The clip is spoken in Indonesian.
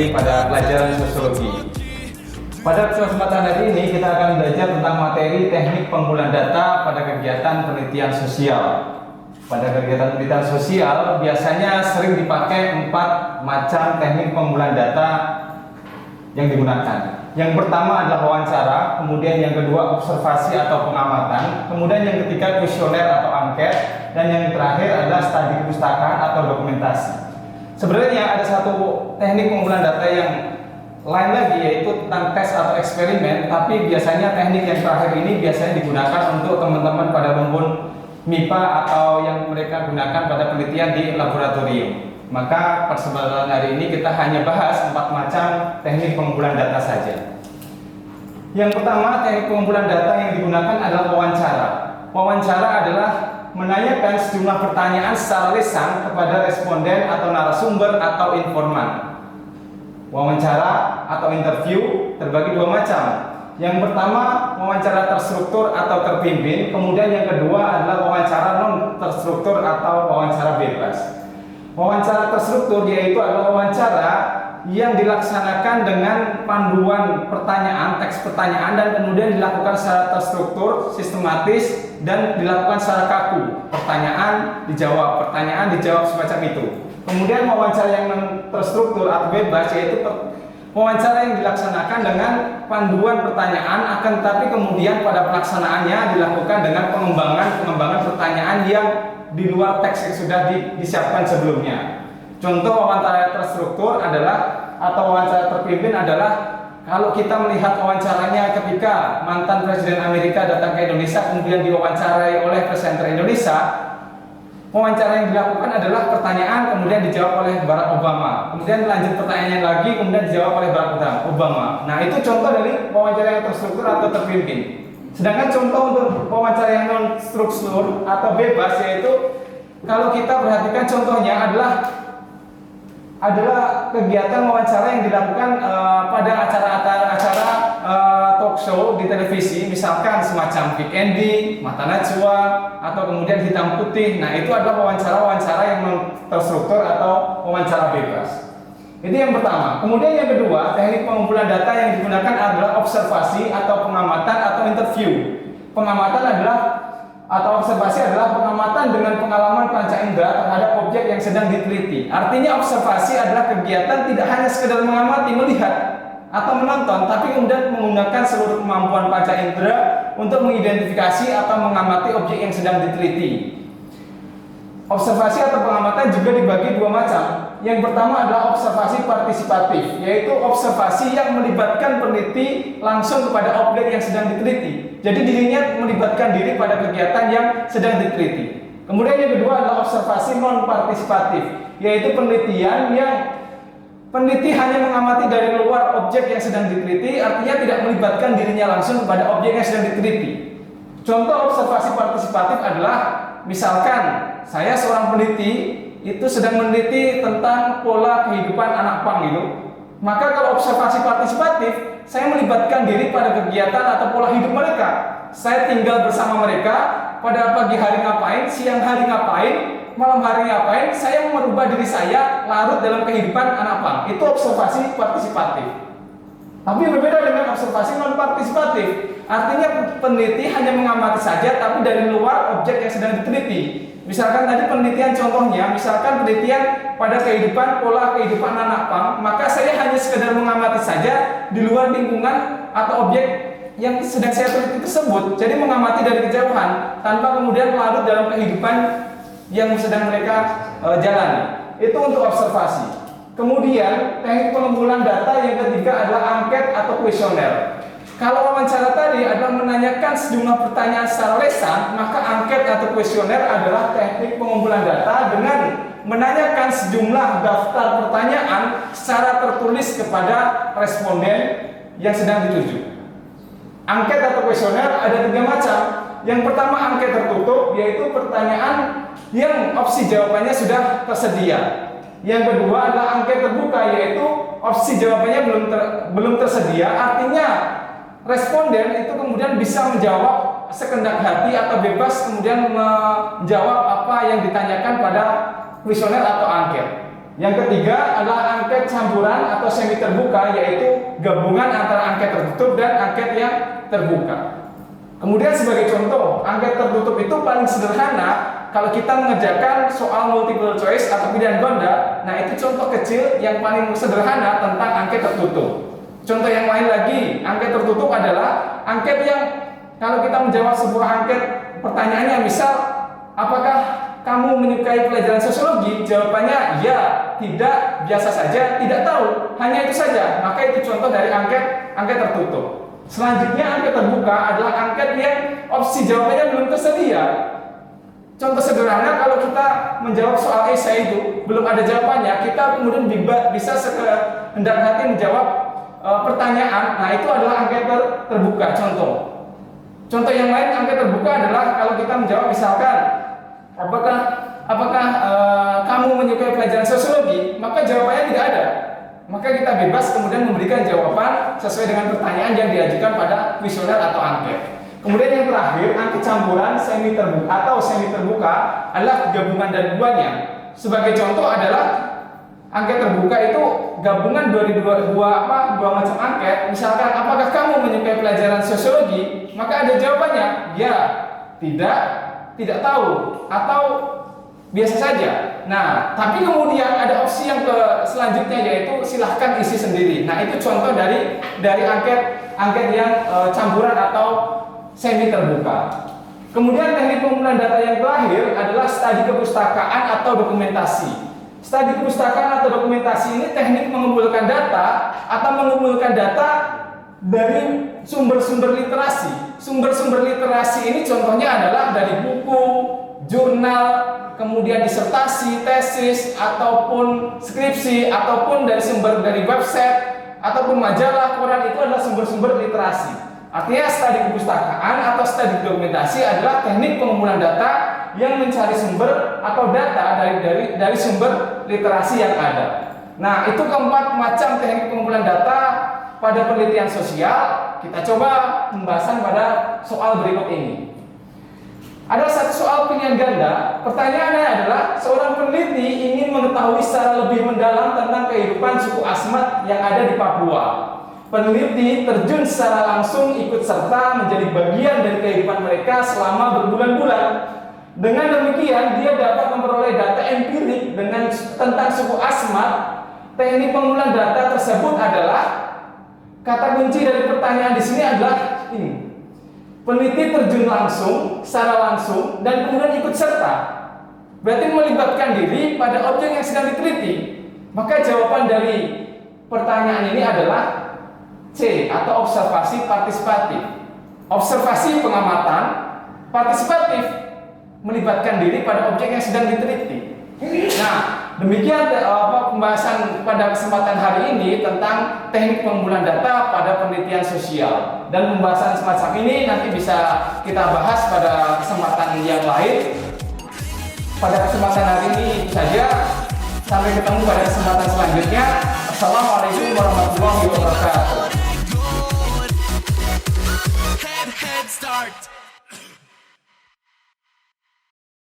materi pada pelajaran sosiologi. Pada kesempatan hari ini kita akan belajar tentang materi teknik pengumpulan data pada kegiatan penelitian sosial. Pada kegiatan penelitian sosial biasanya sering dipakai 4 macam teknik pengumpulan data yang digunakan. Yang pertama adalah wawancara, kemudian yang kedua observasi atau pengamatan, kemudian yang ketiga kuesioner atau angket, dan yang terakhir adalah studi perpustakaan atau dokumentasi. Sebenarnya ada satu teknik pengumpulan data yang lain lagi, yaitu tentang tes atau eksperimen, tapi biasanya teknik yang terakhir ini biasanya digunakan untuk teman-teman pada rumpun MIPA atau yang mereka gunakan pada penelitian di laboratorium. Maka kesempatan hari ini kita hanya bahas 4 macam teknik pengumpulan data saja. Yang pertama, teknik pengumpulan data yang digunakan adalah wawancara. Wawancara adalah menanyakan sejumlah pertanyaan secara lisan kepada responden atau narasumber atau informan. Wawancara atau interview terbagi 2 macam. Yang pertama, wawancara terstruktur atau terpimpin, kemudian yang kedua adalah wawancara non terstruktur atau wawancara bebas. Wawancara terstruktur yaitu adalah wawancara yang dilaksanakan dengan panduan pertanyaan, teks pertanyaan, dan kemudian dilakukan secara terstruktur, sistematis, dan dilakukan secara kaku. Pertanyaan dijawab semacam itu. Kemudian wawancara yang terstruktur atau bebas yaitu wawancara yang dilaksanakan dengan panduan pertanyaan, akan tetapi kemudian pada pelaksanaannya dilakukan dengan pengembangan pertanyaan yang di luar teks yang sudah disiapkan sebelumnya. Contoh wawancara terstruktur adalah atau wawancara terpimpin adalah kalau kita melihat wawancaranya ketika mantan Presiden Amerika datang ke Indonesia kemudian diwawancarai oleh presenter Indonesia. Wawancara yang dilakukan adalah pertanyaan kemudian dijawab oleh Barack Obama. Kemudian lanjut pertanyaannya lagi kemudian dijawab oleh Barack Obama. Nah, itu contoh dari wawancara yang terstruktur atau terpimpin. Sedangkan contoh untuk wawancara yang non struktur atau bebas yaitu kalau kita perhatikan contohnya adalah kegiatan wawancara yang dilakukan pada acara-acara talk show di televisi, misalkan semacam Big Andy, Mata Najwa, atau kemudian Hitam Putih. Nah, itu adalah wawancara-wawancara yang terstruktur atau wawancara bebas. Itu yang pertama. Kemudian yang kedua, teknik pengumpulan data yang digunakan adalah observasi atau pengamatan atau interview. Pengamatan atau observasi adalah pengamatan dengan pengalaman panca indera terhadap objek yang sedang diteliti. Artinya observasi adalah kegiatan tidak hanya sekedar mengamati, melihat, atau menonton, tapi kemudian menggunakan seluruh kemampuan panca indera untuk mengidentifikasi atau mengamati objek yang sedang diteliti. Observasi atau pengamatan juga dibagi 2 macam. Yang pertama adalah observasi partisipatif, yaitu observasi yang melibatkan peneliti langsung kepada objek yang sedang diteliti. Jadi dirinya melibatkan diri pada kegiatan yang sedang diteliti. Kemudian yang kedua adalah observasi non partisipatif, yaitu penelitian yang peneliti hanya mengamati dari luar objek yang sedang diteliti, artinya tidak melibatkan dirinya langsung kepada objek yang sedang diteliti. Contoh observasi partisipatif adalah misalkan saya seorang peneliti itu sedang meneliti tentang pola kehidupan anak pang gitu. Maka kalau observasi partisipatif, saya melibatkan diri pada kegiatan atau pola hidup mereka. Saya tinggal bersama mereka, pada pagi hari ngapain, siang hari ngapain, malam hari ngapain, saya merubah diri saya larut dalam kehidupan anak pang. Itu observasi partisipatif. Tapi berbeda dengan observasi non partisipatif. Artinya peneliti hanya mengamati saja tapi dari luar objek yang sedang diteliti. Misalkan tadi penelitian contohnya, misalkan penelitian pada pola kehidupan anak pang, maka saya hanya sekedar mengamati saja di luar lingkungan atau objek yang sedang saya teliti tersebut. Jadi mengamati dari kejauhan tanpa kemudian larut dalam kehidupan yang sedang mereka jalani. Itu untuk observasi. Kemudian teknik pengumpulan data yang ketiga adalah angket atau kuesioner. Kalau wawancara tadi adalah menanyakan sejumlah pertanyaan secara lisan, maka angket atau kuesioner adalah teknik pengumpulan data dengan menanyakan sejumlah daftar pertanyaan secara tertulis kepada responden yang sedang dituju. Angket atau kuesioner ada 3 macam. Yang pertama angket tertutup, yaitu pertanyaan yang opsi jawabannya sudah tersedia. Yang kedua adalah angket terbuka, yaitu opsi jawabannya belum tersedia, artinya responden itu kemudian bisa menjawab sekendak hati atau bebas kemudian menjawab apa yang ditanyakan pada kuesioner atau angket. Yang ketiga adalah angket campuran atau semi terbuka, yaitu gabungan antara angket tertutup dan angket yang terbuka. Kemudian sebagai contoh, angket tertutup itu paling sederhana kalau kita mengerjakan soal multiple choice atau pilihan ganda. Nah, itu contoh kecil yang paling sederhana tentang angket tertutup. Contoh yang lain lagi, angket tertutup adalah angket yang kalau kita menjawab sebuah angket, pertanyaannya misal, apakah kamu menyukai pelajaran sosiologi? Jawabannya ya, tidak, biasa saja, tidak tahu, hanya itu saja. Maka itu contoh dari angket tertutup. Selanjutnya angket terbuka adalah angket yang opsi jawabannya belum tersedia. Contoh sederhana, kalau kita menjawab soal esai itu belum ada jawabannya, kita kemudian bisa sekehendak hati menjawab pertanyaan. Nah, itu adalah angket terbuka. Contoh yang lain angket terbuka adalah kalau kita menjawab misalkan, apakah kamu menyukai pelajaran sosiologi? Maka jawabannya tidak ada. Maka kita bebas kemudian memberikan jawaban sesuai dengan pertanyaan yang diajukan pada kuesioner atau angket. Kemudian yang terakhir, angket campuran semi terbuka atau semi terbuka adalah gabungan dari duanya. Sebagai contoh adalah angket terbuka itu gabungan dari dua macam angket. Misalkan, apakah kamu menyukai pelajaran sosiologi? Maka ada jawabannya, ya, tidak tahu, atau biasa saja. Nah, tapi kemudian ada opsi yang selanjutnya, yaitu silahkan isi sendiri. Nah, itu contoh dari angket yang campuran atau semi terbuka. Kemudian teknik pengumpulan data yang terakhir adalah studi kepustakaan atau dokumentasi. Studi kepustakaan atau dokumentasi ini teknik mengumpulkan data atau mengumpulkan data dari sumber-sumber literasi. Sumber-sumber literasi ini contohnya adalah dari buku, jurnal, kemudian disertasi, tesis, ataupun skripsi, ataupun dari website, ataupun majalah, koran. Itu adalah sumber-sumber literasi. Artinya studi kepustakaan atau studi dokumentasi adalah teknik pengumpulan data yang mencari sumber atau data dari sumber literasi yang ada. Nah, itu keempat macam teknik pengumpulan data pada penelitian sosial. Kita coba pembahasan pada soal berikut ini. Ada satu soal pilihan ganda. Pertanyaannya adalah, seorang peneliti ingin mengetahui secara lebih mendalam tentang kehidupan suku Asmat yang ada di Papua. Peneliti terjun secara langsung ikut serta menjadi bagian dari kehidupan mereka selama berbulan-bulan. Dengan demikian, dia dapat memperoleh data empirik tentang suku Asmat. Teknik pengumpulan data tersebut adalah, kata kunci dari pertanyaan di sini adalah ini. Peneliti terjun langsung, secara langsung, dan kemudian ikut serta. Berarti melibatkan diri pada objek yang sedang diteliti. Maka jawaban dari pertanyaan ini adalah C atau observasi partisipatif. Observasi pengamatan, partisipatif melibatkan diri pada objek yang sedang diteliti. Nah, demikian pembahasan pada kesempatan hari ini tentang teknik pengumpulan data pada penelitian sosial. Dan pembahasan semacam ini nanti bisa kita bahas pada kesempatan yang lain. Pada kesempatan hari ini itu saja. Sampai ketemu pada kesempatan selanjutnya. Assalamualaikum warahmatullahi wabarakatuh. Head start.